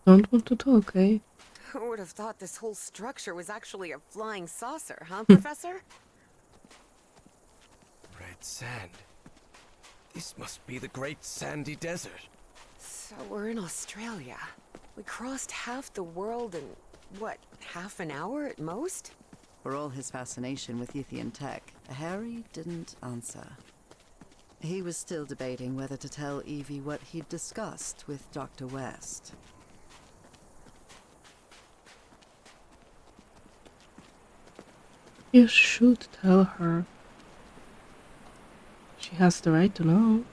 Don't want to talk, eh? Who would have thought this whole structure was actually a flying saucer, huh, Professor? Red sand. This must be the Great Sandy Desert. So we're in Australia. We crossed half the world in, what, half an hour at most? For all his fascination with Yithian tech, Harry didn't answer. He was still debating whether to tell Evie what he'd discussed with Dr. West. You should tell her. She has the right to know.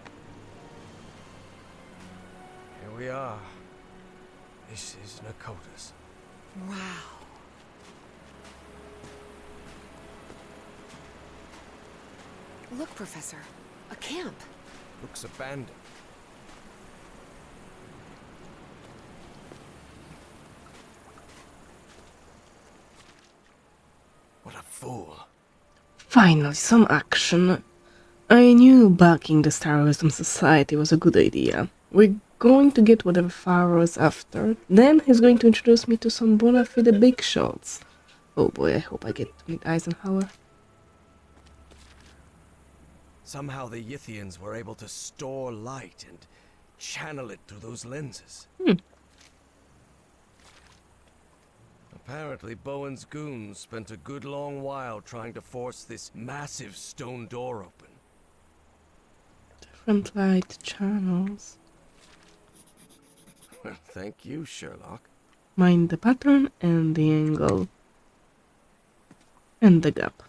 Here we are. This is Pna-ko-tus. Wow. Look, Professor. A camp. Looks abandoned. What a fool. Finally, some action. I knew backing the Star Wisdom Society was a good idea. We're going to get whatever Pharaoh is after. Then he's going to introduce me to some bona fide big shots. Oh boy, I hope I get to meet Eisenhower. Somehow the Yithians were able to store light and channel it through those lenses. Apparently, Bowen's goons spent a good long while trying to force this massive stone door open. Different light channels. Thank you, Sherlock. Mind the pattern and the angle. And the gap.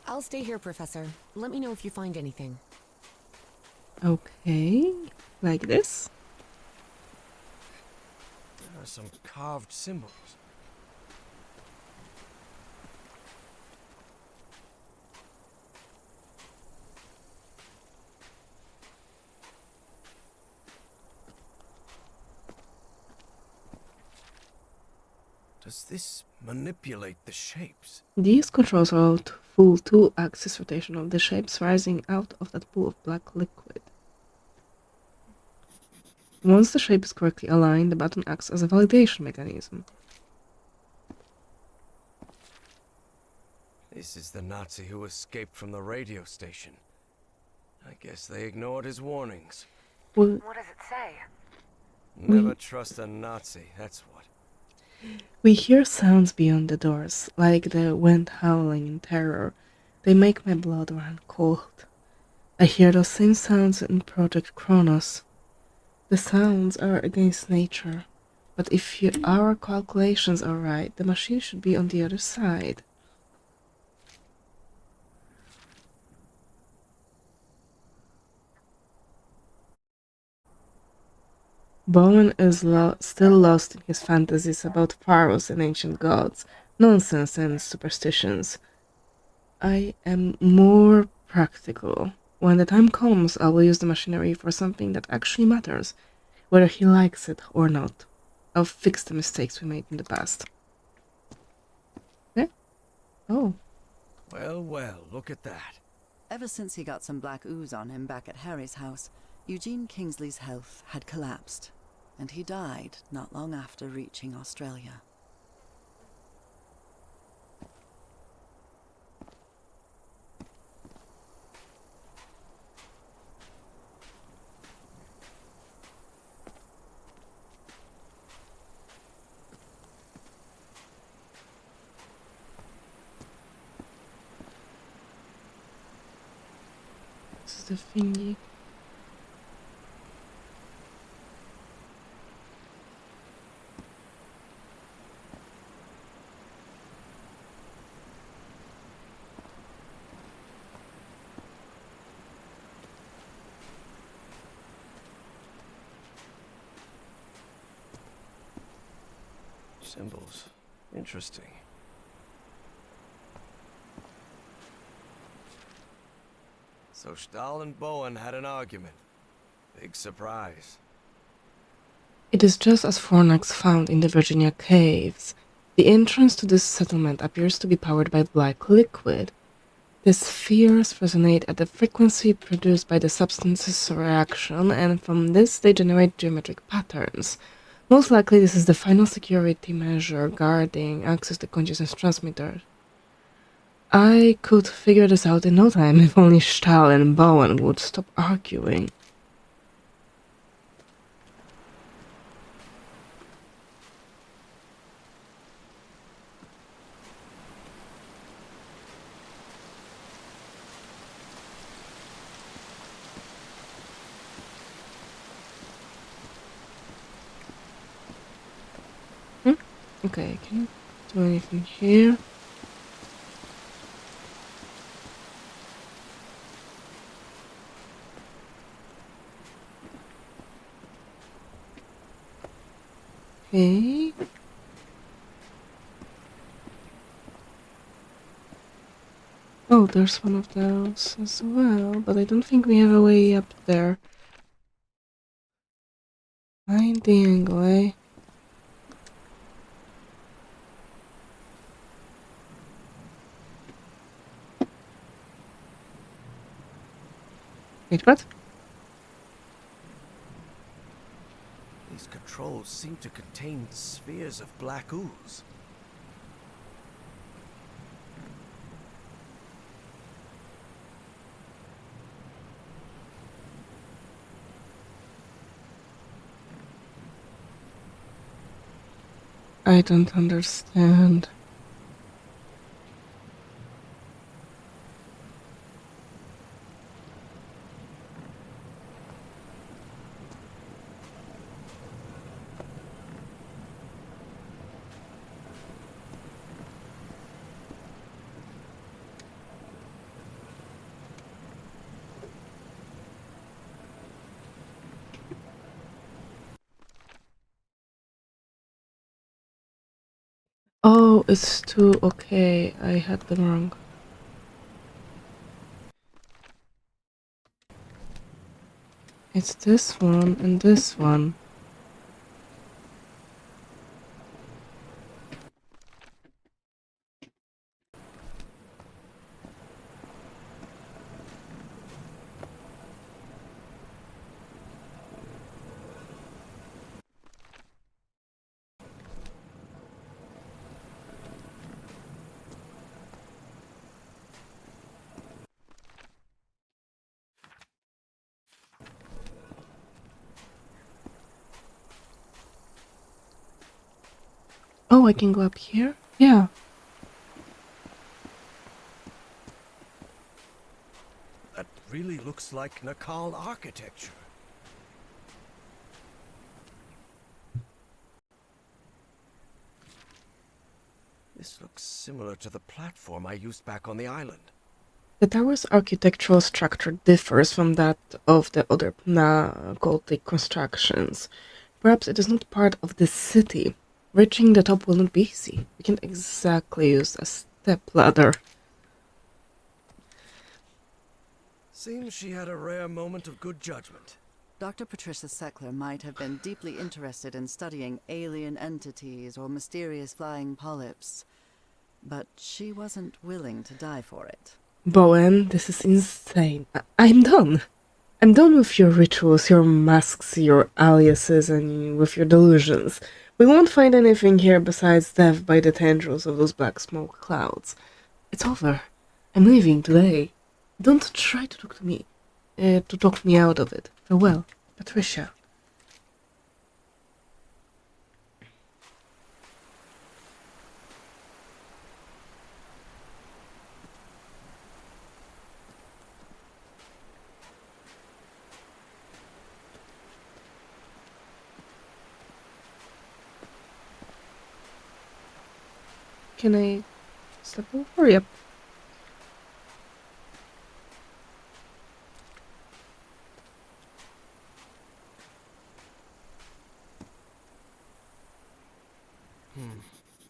I'll stay here, Professor. Let me know if you find anything. Okay, like this. There are some carved symbols. Does this manipulate the shapes? These controls allow full 2-axis rotation of the shapes rising out of that pool of black liquid. Once the shape is correctly aligned, the button acts as a validation mechanism. This is the Nazi who escaped from the radio station. I guess they ignored his warnings. Well, What does it say? Never trust a Nazi, that's what. we hear sounds beyond the doors, like the wind howling in terror. They make my blood run cold. I hear those same sounds in Project Kronos. The sounds are against nature, but if our calculations are right, the machine should be on the other side. Bowen is still lost in his fantasies about pharaohs and ancient gods, nonsense and superstitions. I am more practical. When the time comes, I will use the machinery for something that actually matters, whether he likes it or not. I'll fix the mistakes we made in the past. Yeah? Oh. Well, well, look at that. Ever since he got some black ooze on him back at Harry's house, Eugene Kingsley's health had collapsed, and he died not long after reaching Australia. This is the thingy. Symbols. Interesting. So Stahl and Bowen had an argument. Big surprise. It is just as Fornax found in the Virginia caves. The entrance to this settlement appears to be powered by black liquid. The spheres resonate at the frequency produced by the substance's reaction, and from this they generate geometric patterns. Most likely this is the final security measure guarding access to consciousness transmitter. I could figure this out in no time if only Stahl and Bowen would stop arguing. Okay, I can't do anything here. Okay. Oh, there's one of those as well, but I don't think we have a way up there. Find the angle, eh? Wait, what? These controls seem to contain spheres of black ooze. I don't understand. Oh, it's two. Okay, I had them wrong. It's this one and this one. Oh, I can go up here? Yeah. That really looks like Nakal architecture. This looks similar to the platform I used back on the island. The tower's architectural structure differs from that of the other Pna-ko-tus constructions. Perhaps it is not part of the city. Reaching the top will not be easy. We can't exactly use a step ladder. Seems she had a rare moment of good judgment. Dr. Patricia Seckler might have been deeply interested in studying alien entities or mysterious flying polyps, but she wasn't willing to die for it. Bowen, this is insane. I'm done. I'm done with your rituals, your masks, your aliases, and with your delusions. We won't find anything here besides death by the tendrils of those black smoke clouds. It's over. I'm leaving today. Don't try to talk me out of it. Farewell, Patricia. Can I step over? Yep.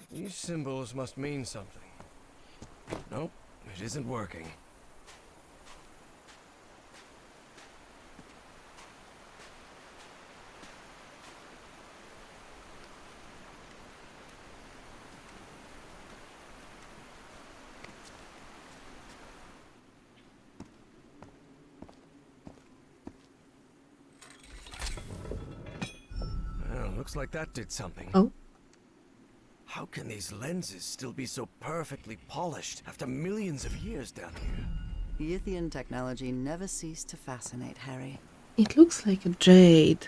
These symbols must mean something. Nope, it isn't working. Looks like that did something. Oh, How can these lenses still be so perfectly polished after millions of years down here? Yithian technology never ceased to fascinate Harry. it looks like a jade.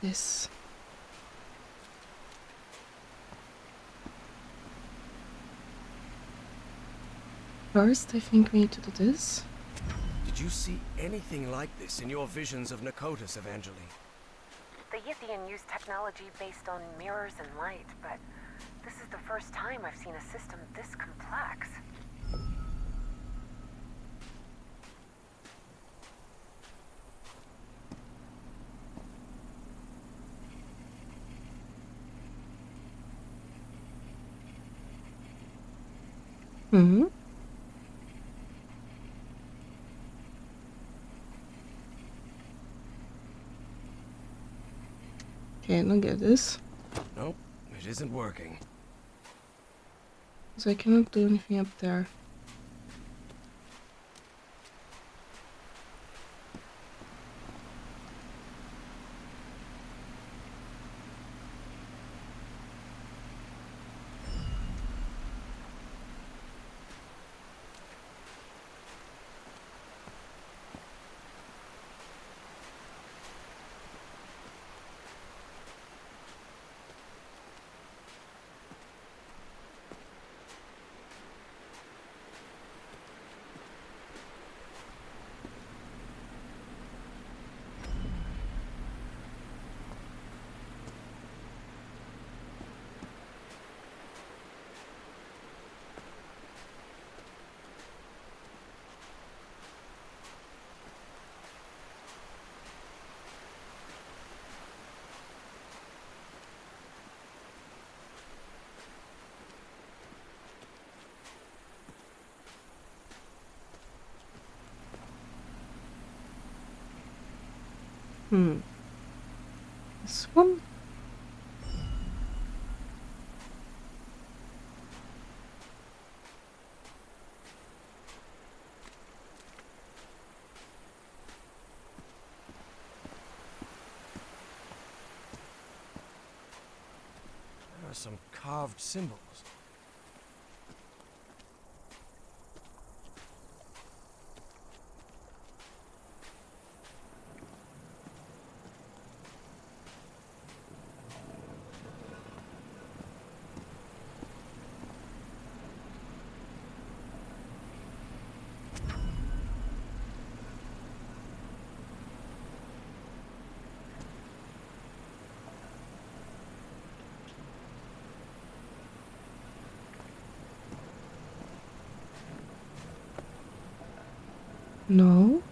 This. First, I think we need to do this. Did you see anything like this in your visions of Pna-ko-tus, Evangeline? The Yithian use technology based on mirrors and light, but this is the first time I've seen a system this complex. Hmm. Okay, I don't get this. Nope, it isn't working. So I cannot do anything up there. Hmm. This one? There are some carved symbols. No.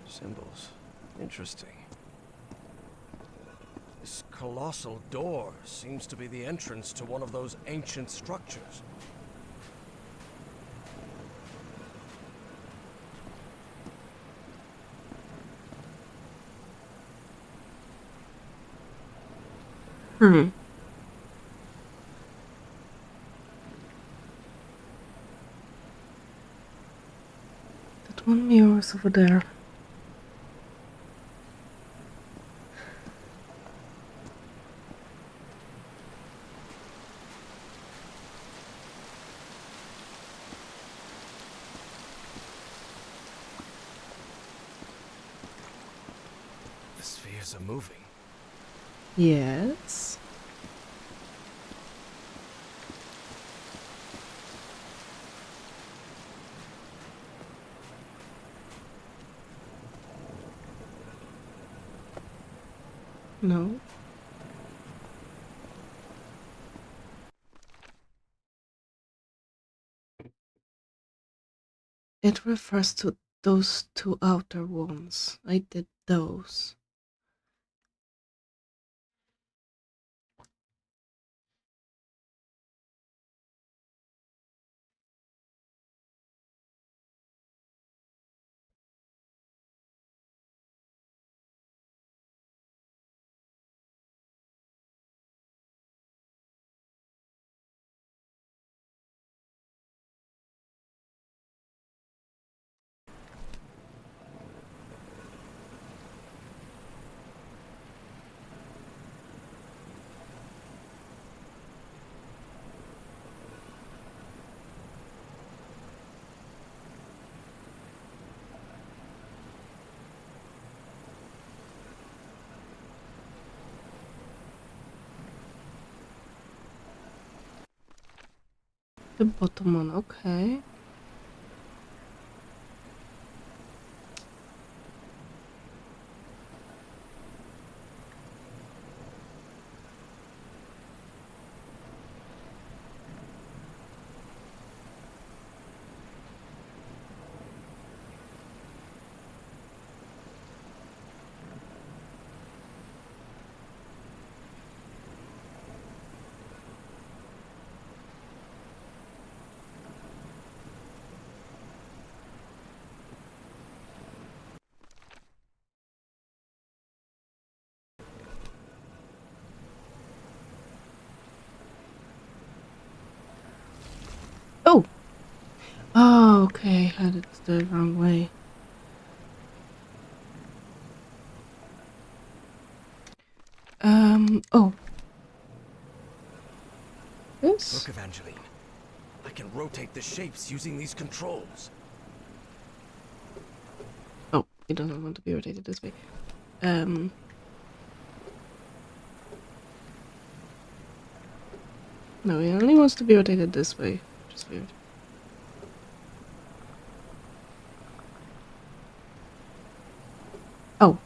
Symbols. Interesting. This colossal door seems to be the entrance to one of those ancient structures. Hmm. That one mirror is over there. The spheres are moving. Yes. No. It refers to those two outer ones. I did those. The bottom one, okay. Oh! Oh, okay, I had it the wrong way. Oh. This? Look, Evangeline. I can rotate the shapes using these controls. Oh, it doesn't want to be rotated this way. No, it only wants to be rotated this way, which is weird. Oh.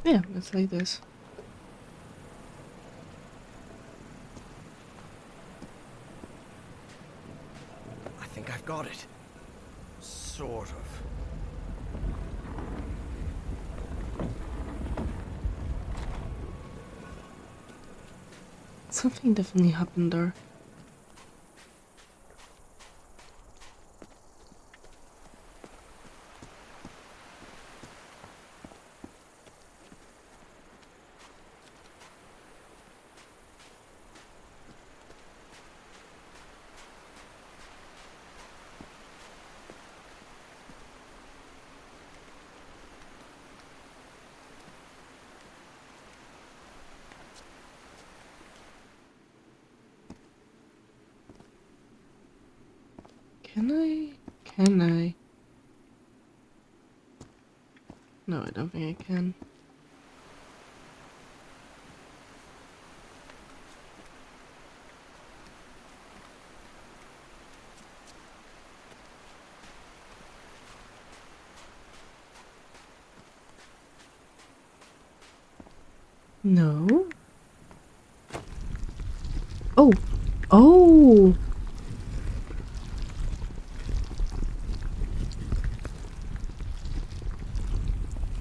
Yeah, it's like this. I think I've got it. Sort of. Something definitely happened there. Can I? Can I? No, I don't think I can. No. Oh. Oh.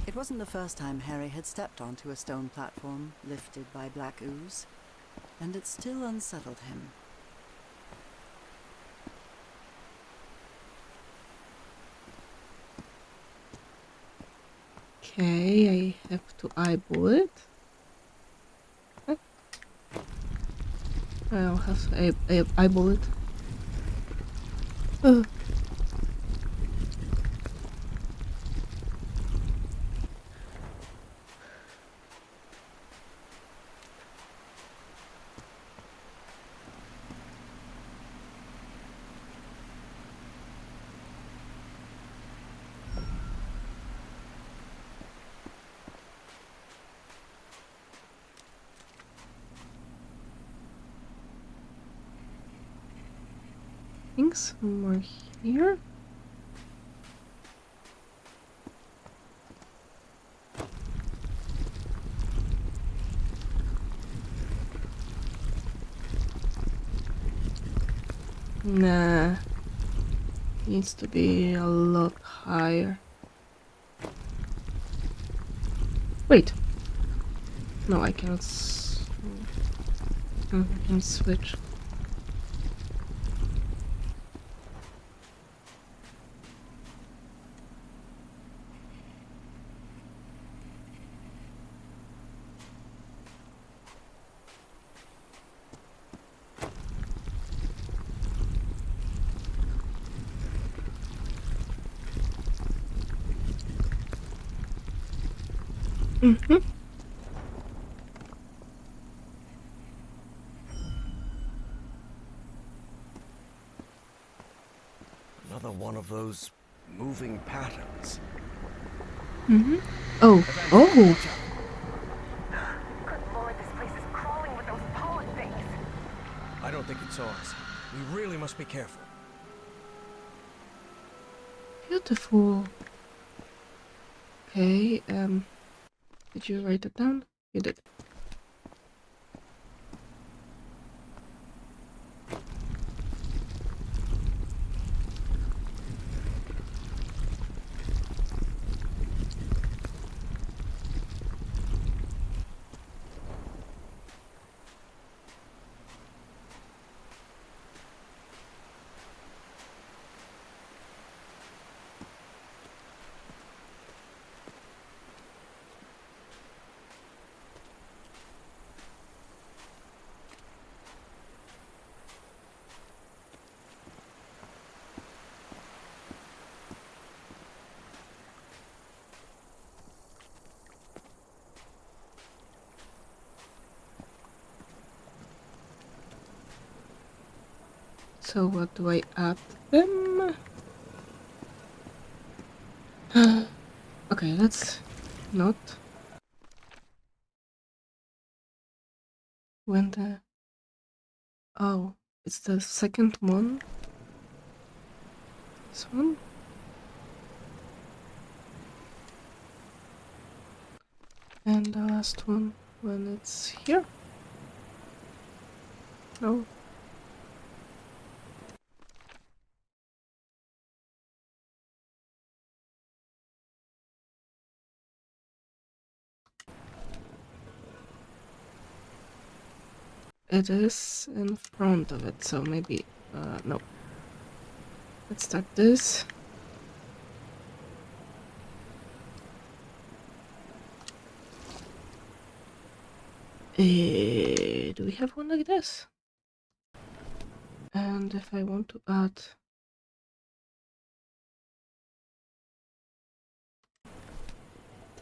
It wasn't the first time Harry had stepped onto a stone platform lifted by black ooze, and it still unsettled him. Okay, I have to eyeball it. Huh? I'll have to eyeball it. Uh. I think somewhere here. Nah, needs to be a lot higher. Wait. No, I cannot. No, I can switch. Mm-hmm. Another one of those moving patterns. Mm-hmm. Oh. Oh. Good lord, this place is crawling with those pollen things. I don't think ours. We really must be careful. Beautiful. Okay, did you write it down? You did. So what do I add them? Okay, let's not. When the... Oh, it's the second one. This one? And the last one when it's here? No. It is in front of it, so maybe, no. Let's start this. Do we have one like this? And if I want to add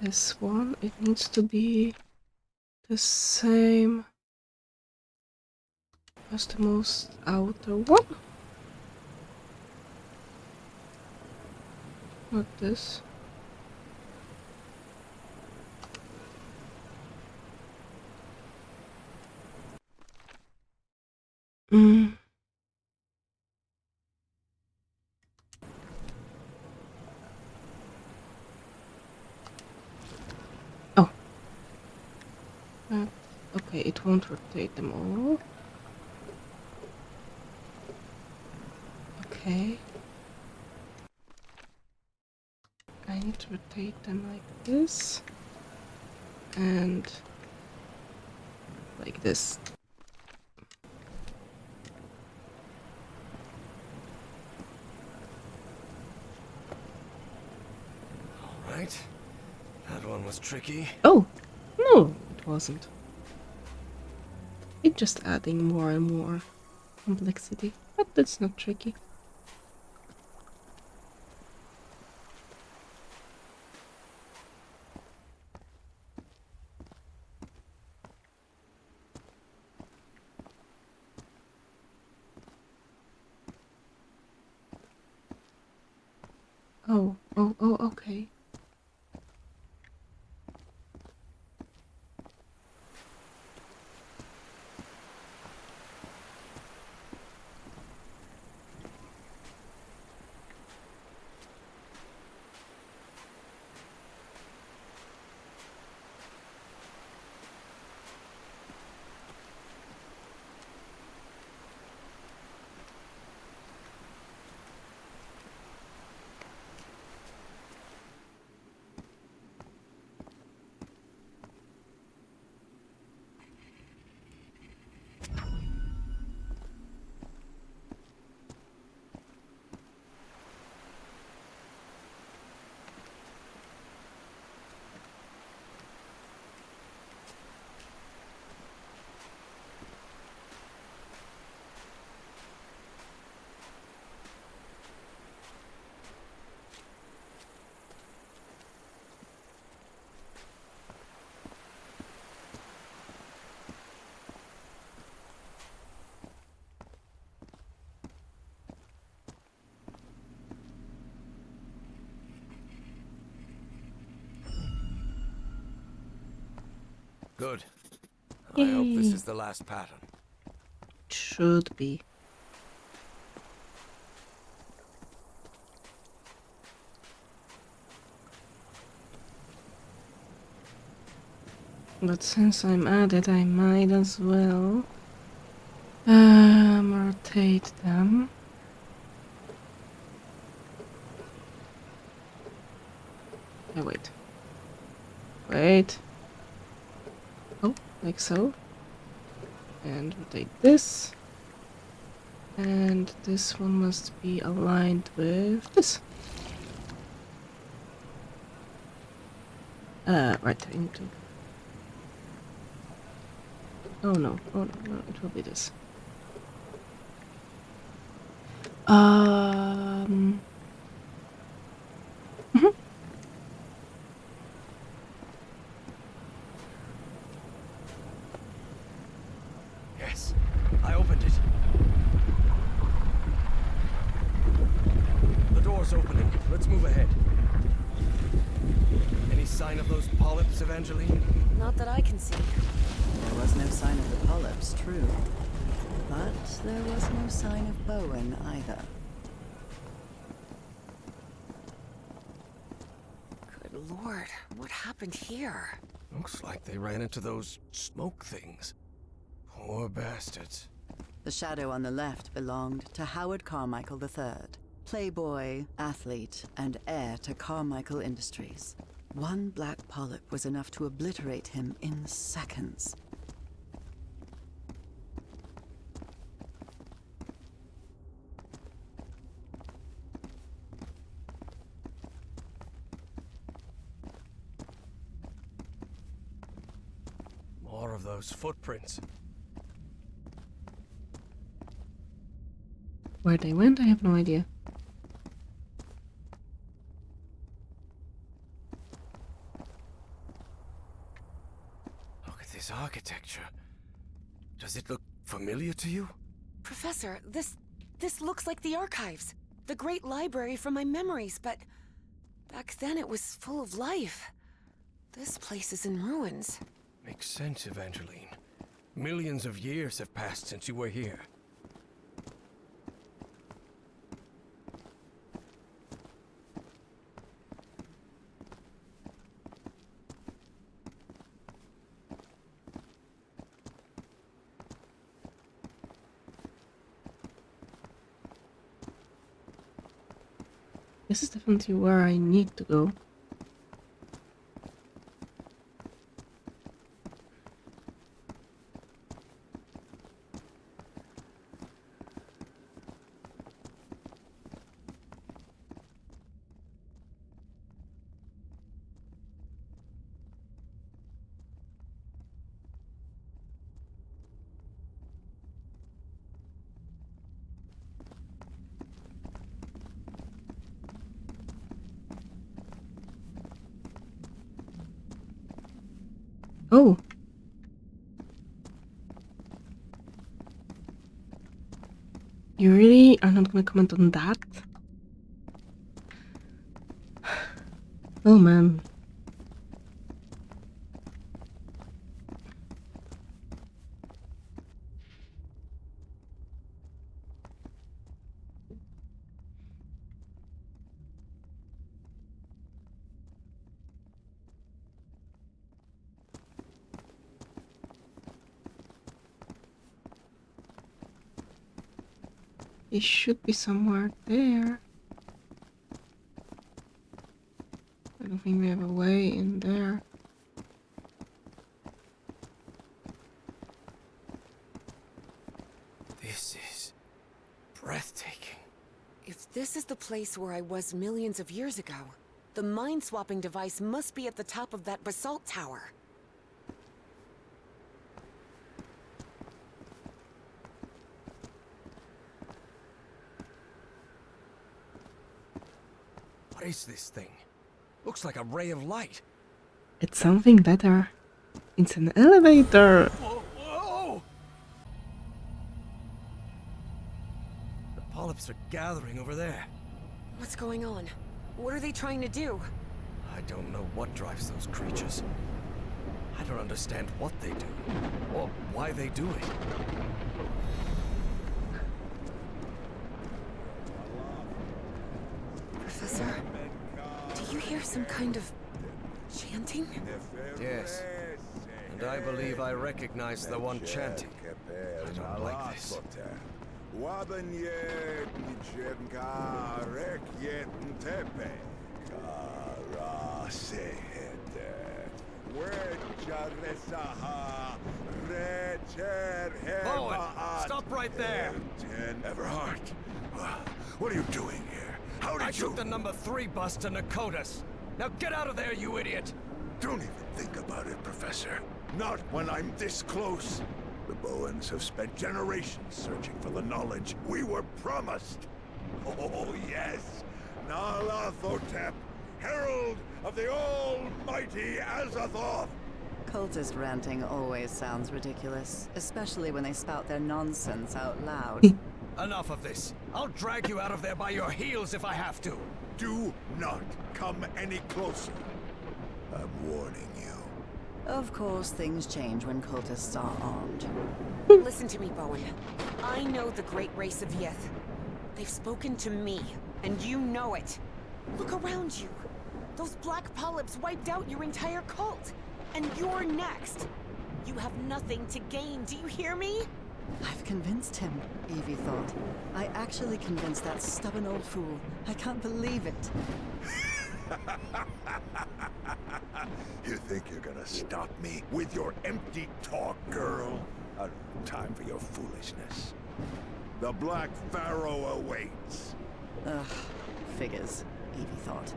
this one, it needs to be the same as the most outer one. Not this. Mm. Oh. Okay, it won't rotate them all. Okay. I need to rotate them like this. And like this. Right. That one was tricky. Oh! No, it wasn't. It's just adding more and more complexity. But that's not tricky. Oh, okay. Good. I hope this Yay. is the last pattern. should be. But since I'm at it, I might as well rotate them. Oh, wait. Oh, like so. And rotate this. And this one must be aligned with this. Right, I need to... Oh no, it will be this. Mhm. Yes, I opened it. The door's opening. Let's move ahead. Any sign of those polyps, Evangeline? Not that I can see. There was no sign of the polyps, true. But there was no sign of Bowen either. Good lord, what happened here? Looks like they ran into those smoke things. Poor bastards. The shadow on the left belonged to Howard Carmichael III, playboy, athlete, and heir to Carmichael Industries. One black polyp was enough to obliterate him in seconds. More of those footprints. Where they went, I have no idea. Look at this architecture. Does it look familiar to you? Professor, this looks like the archives. The great library from my memories, but back then it was full of life. This place is in ruins. Makes sense, Evangeline. Millions of years have passed since you were here. This is definitely where I need to go. Oh! You really are not gonna comment on that? Oh man. It should be somewhere there. I don't think we have a way in there. This is breathtaking. If this is the place where I was millions of years ago, the mind-swapping device must be at the top of that basalt tower. What is this thing? Looks like a ray of light. It's something better. It's an elevator. Whoa, whoa! The polyps are gathering over there. What's going on? What are they trying to do? I don't know what drives those creatures. I don't understand what they do, or why they do it. Professor, do you hear some kind of chanting? Yes. And I believe I recognize the one chanting. I don't like this. Bowen, stop right there! Everhart, what are you doing here? How did I took the number 3 bus to Pna-ko-tus. Now get out of there, you idiot! Don't even think about it, Professor. Not when I'm this close. The Bowens have spent generations searching for the knowledge we were promised. Oh, yes! Nyarlathotep, herald of the almighty Azathoth! Cultist ranting always sounds ridiculous, especially when they spout their nonsense out loud. Enough of this. I'll drag you out of there by your heels if I have to. Do not come any closer. I'm warning you. Of course, things change when cultists are armed. Listen to me, Bowen. I know the great race of Yith. They've spoken to me, and you know it. Look around you. Those black polyps wiped out your entire cult. And you're next. You have nothing to gain, do you hear me? I've convinced him, Evie thought. I actually convinced that stubborn old fool. I can't believe it. You think you're gonna stop me with your empty talk, girl? I don't have time for your foolishness. The Black Pharaoh awaits. Ugh, figures, Evie thought.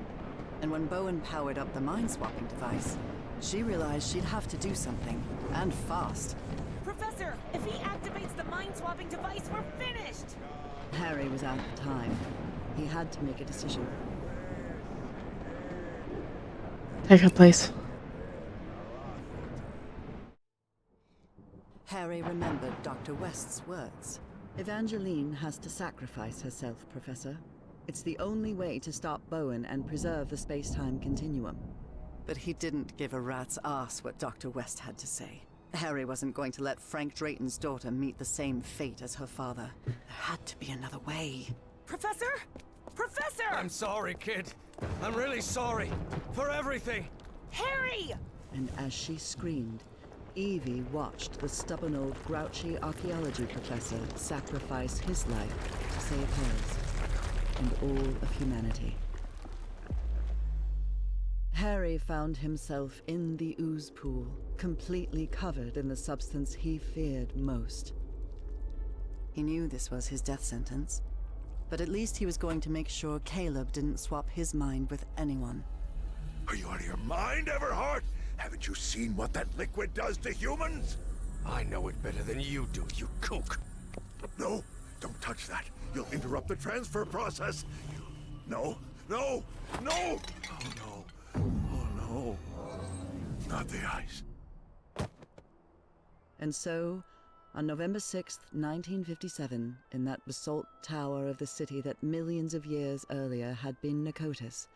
And when Bowen powered up the mind-swapping device, she realized she'd have to do something, and fast. Professor, if he activates the mind-swapping device, we're finished! Harry was out of time. He had to make a decision. Take her place. Harry remembered Dr. West's words. Evangeline has to sacrifice herself, Professor. It's the only way to stop Bowen and preserve the space-time continuum. But he didn't give a rat's ass what Dr. West had to say. Harry wasn't going to let Frank Drayton's daughter meet the same fate as her father. There had to be another way. Professor? Professor! I'm sorry, kid. I'm really sorry. For everything. Harry! And as she screamed, Evie watched the stubborn old grouchy archaeology professor sacrifice his life to save hers and all of humanity. Harry found himself in the ooze pool, completely covered in the substance he feared most. He knew this was his death sentence, but at least he was going to make sure Caleb didn't swap his mind with anyone. Are you out of your mind, Everhart? Haven't you seen what that liquid does to humans? I know it better than you do, you kook. No, don't touch that. You'll interrupt the transfer process. No, no, no! Oh no. Oh no. Not the ice. And so, on November 6th, 1957, in that basalt tower of the city that millions of years earlier had been Pna-ko-tus,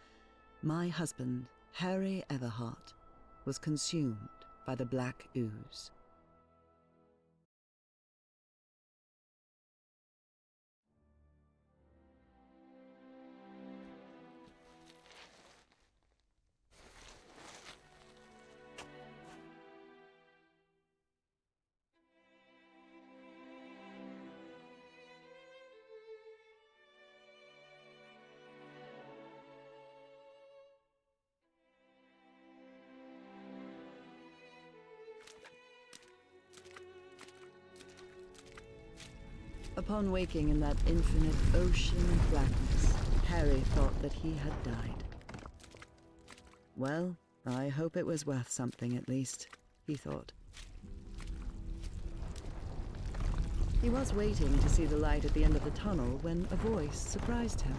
my husband, Harry Everhart, was consumed by the black ooze. Upon waking in that infinite ocean of blackness, Harry thought that he had died. Well, I hope it was worth something at least, he thought. He was waiting to see the light at the end of the tunnel when a voice surprised him.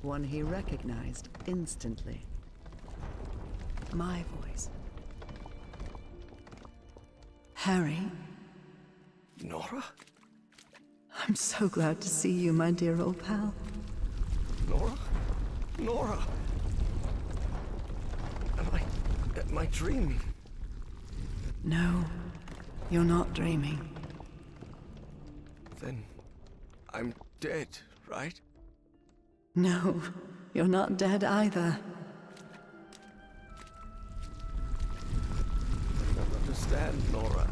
One he recognized instantly. My voice. Harry? Nora? I'm so glad to see you, my dear old pal. Nora? Nora! Am I dreaming? No, you're not dreaming. Then I'm dead, right? No, You're not dead either. I don't understand, Nora.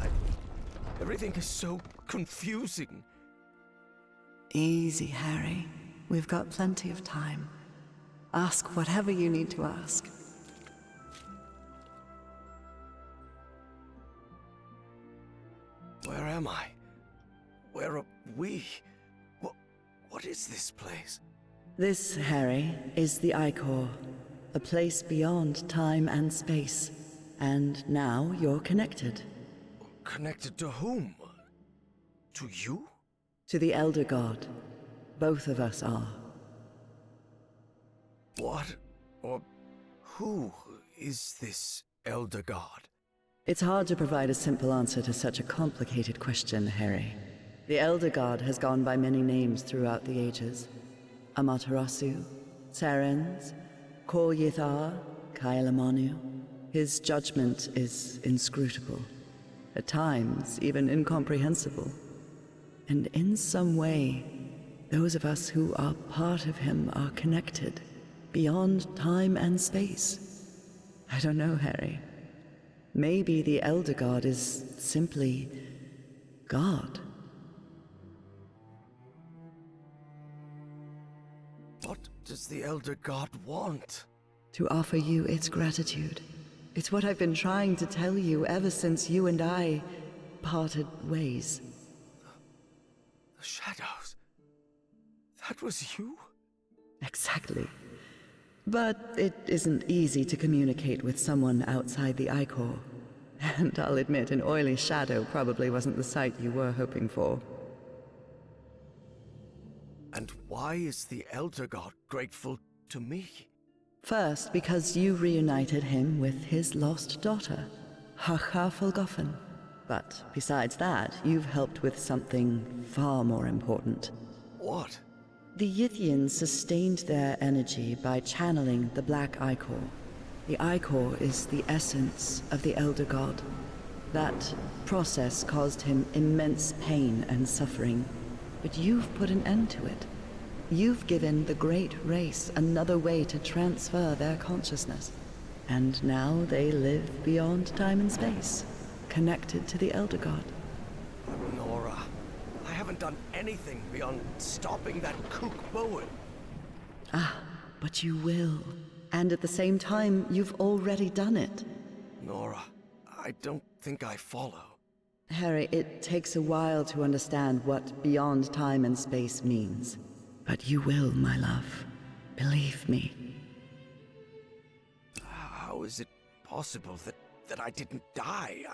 Everything is so confusing. Easy, Harry. We've got plenty of time. Ask whatever you need to ask. Where am I? Where are we? What is this place? This, Harry, is the Icor, a place beyond time and space. And now you're connected. Connected to whom? To you? To the Elder God. Both of us are. What or who is this Elder God? It's hard to provide a simple answer to such a complicated question, Harry. The Elder God has gone by many names throughout the ages. Amaterasu, Serens, Kor Yithar, Kailamanu. His judgment is inscrutable, at times even incomprehensible. And in some way, those of us who are part of him are connected, beyond time and space. I don't know, Harry. Maybe the Elder God is simply God. What does the Elder God want? To offer you its gratitude. It's what I've been trying to tell you ever since you and I parted ways. The shadows. That was you? Exactly. But it isn't easy to communicate with someone outside the Icor. And I'll admit, an oily shadow probably wasn't the sight you were hoping for. And why is the Elder God grateful to me? First, because you reunited him with his lost daughter, Hacha Folgoffen. But besides that, you've helped with something far more important. What? The Yithians sustained their energy by channeling the Black Icor. The Icor is the essence of the Elder God. That process caused him immense pain and suffering, but you've put an end to it. You've given the great race another way to transfer their consciousness. And now they live beyond time and space, connected to the Elder God. Nora, I haven't done anything beyond stopping that kook Bowen. Ah, but you will. And at the same time, you've already done it. Nora, I don't think I follow. Harry, it takes a while to understand what beyond time and space means. But you will, my love. Believe me. How is it possible that I didn't die?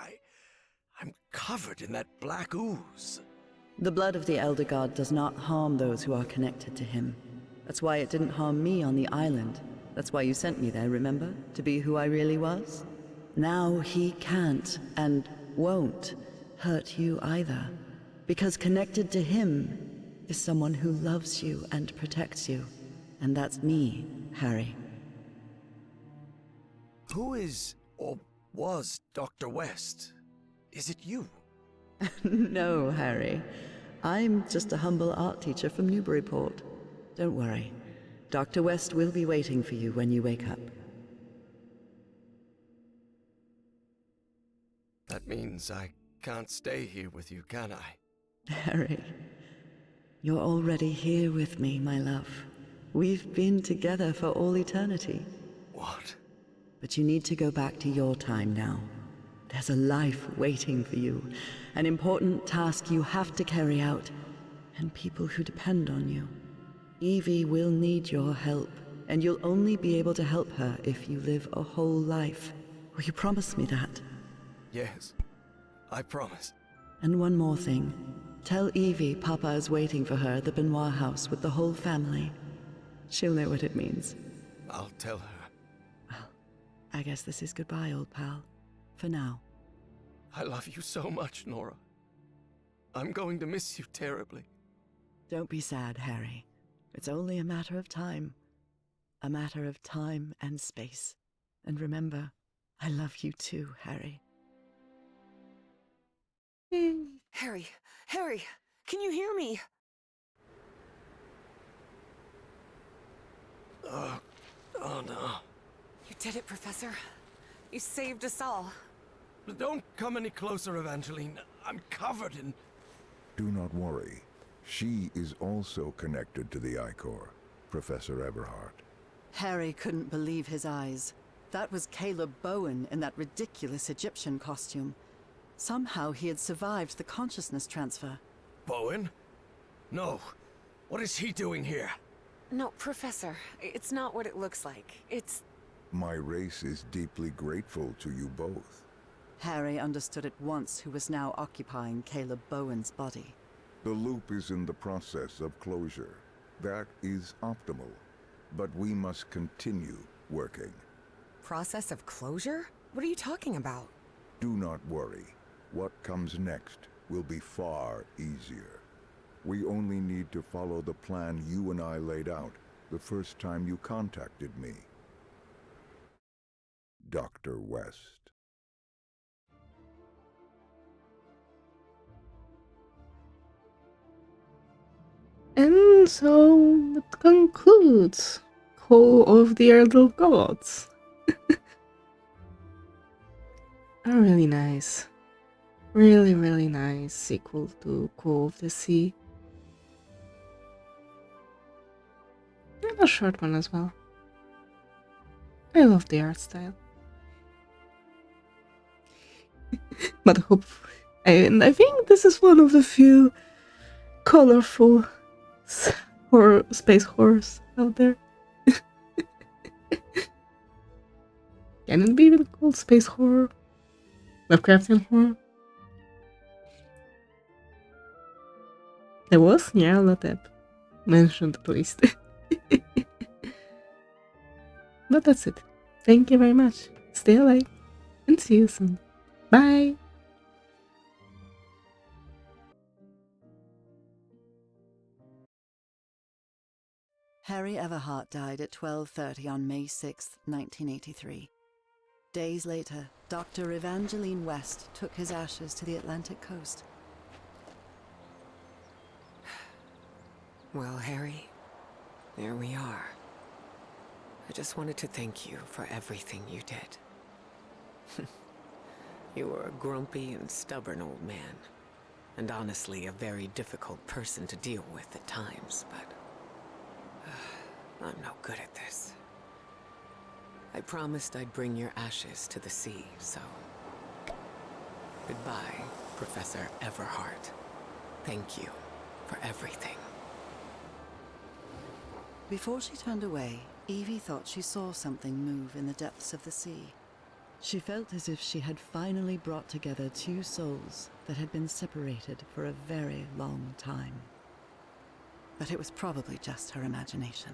I'm covered in that black ooze. The blood of the Elder God does not harm those who are connected to him. That's why it didn't harm me on the island. That's why you sent me there, remember? To be who I really was? Now he can't, and won't, hurt you either. Because connected to him is someone who loves you and protects you. And that's me, Harry. Who is, or was, Dr. West? Is it you? No, Harry. I'm just a humble art teacher from Newburyport. Don't worry. Dr. West will be waiting for you when you wake up. That means I can't stay here with you, can I? Harry, you're already here with me, my love. We've been together for all eternity. What? But you need to go back to your time now. There's a life waiting for you, an important task you have to carry out, and people who depend on you. Evie will need your help, and you'll only be able to help her if you live a whole life. Will you promise me that? Yes, I promise. And one more thing. Tell Evie Papa is waiting for her at the Benoit house with the whole family. She'll know what it means. I'll tell her. Well, I guess this is goodbye, old pal. For now. I love you so much, Nora. I'm going to miss you terribly. Don't be sad, Harry. It's only a matter of time. A matter of time and space. And remember, I love you too, Harry. Harry, Harry, can you hear me? Oh no. You did it, Professor. You saved us all. Don't come any closer, Evangeline. I'm covered in... Do not worry. She is also connected to the Ichor, Professor Everhart. Harry couldn't believe his eyes. That was Caleb Bowen in that ridiculous Egyptian costume. Somehow he had survived the consciousness transfer. Bowen? No. What is he doing here? No, Professor. It's not what it looks like. It's... My race is deeply grateful to you both. Harry understood at once who was now occupying Caleb Bowen's body. The loop is in the process of closure. That is optimal. But we must continue working. Process of closure? What are you talking about? Do not worry. What comes next will be far easier. We only need to follow the plan you and I laid out the first time you contacted me. Dr. West. And so that concludes Call of the Elder Gods. A really nice, really nice sequel to Call of the Sea. And a short one as well. I love the art style. But I think this is one of the few colorful space horrors out there. Can it be even called space horror? Lovecraftian horror? There was? Yeah, I'll let that mentioned at least. But that's it. Thank you very much. Stay alive and see you soon. Bye! Harry Everhart died at 12:30 on May 6, 1983. Days later, Dr. Evangeline West took his ashes to the Atlantic coast. Well, Harry, there we are. I just wanted to thank you for everything you did. You were a grumpy and stubborn old man, and honestly a very difficult person to deal with at times, but I'm no good at this. I promised I'd bring your ashes to the sea, so... Goodbye, Professor Everhart. Thank you for everything. Before she turned away, Evie thought she saw something move in the depths of the sea. She felt as if she had finally brought together two souls that had been separated for a very long time. But it was probably just her imagination.